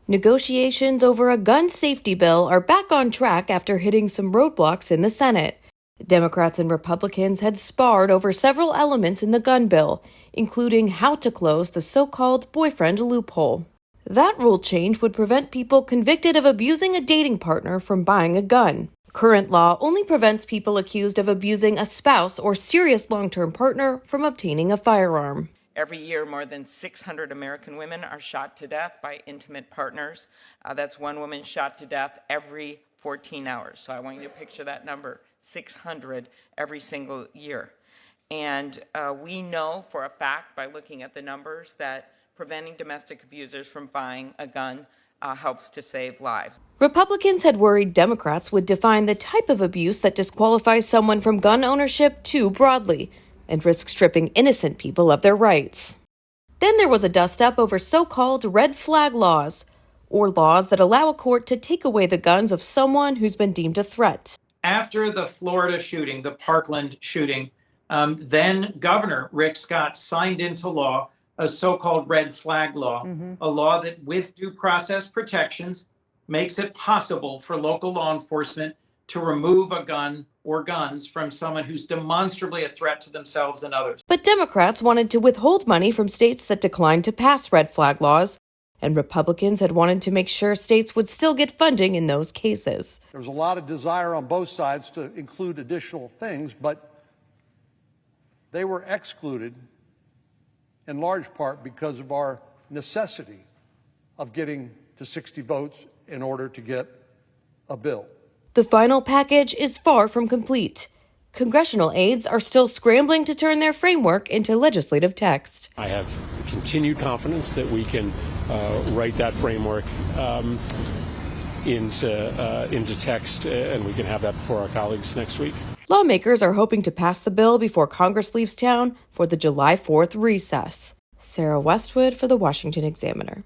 Negotiations over a gun safety bill are back on track after hitting some roadblocks in the Senate. Democrats and Republicans had sparred over several elements in the gun bill, including how to close the so-called boyfriend loophole. That rule change would prevent people convicted of abusing a dating partner from buying a gun. Current law only prevents people accused of abusing a spouse or serious long-term partner from obtaining a firearm. Every year, more than 600 American women are shot to death by intimate partners. That's one woman shot to death every 14 hours. So I want you to picture that number, 600 every single year. And we know for a fact by looking at the numbers that preventing domestic abusers from buying a gun helps to save lives. Republicans had worried Democrats would define the type of abuse that disqualifies someone from gun ownership too broadly and risk stripping innocent people of their rights. Then there was a dust-up over so-called red flag laws, or laws that allow a court to take away the guns of someone who's been deemed a threat. After the Florida shooting, the Parkland shooting, then Governor Rick Scott signed into law a so-called red flag law, a law that with due process protections makes it possible for local law enforcement to remove a gun or guns from someone who's demonstrably a threat to themselves and others. But Democrats wanted to withhold money from states that declined to pass red flag laws, and Republicans had wanted to make sure states would still get funding in those cases. There was a lot of desire on both sides to include additional things, but they were excluded in large part because of our necessity of getting to 60 votes in order to get a bill. The final package is far from complete. Congressional aides are still scrambling to turn their framework into legislative text. I have continued confidence that we can write that framework into text, and we can have that before our colleagues next week. Lawmakers are hoping to pass the bill before Congress leaves town for the July 4th recess. Sarah Westwood for the Washington Examiner.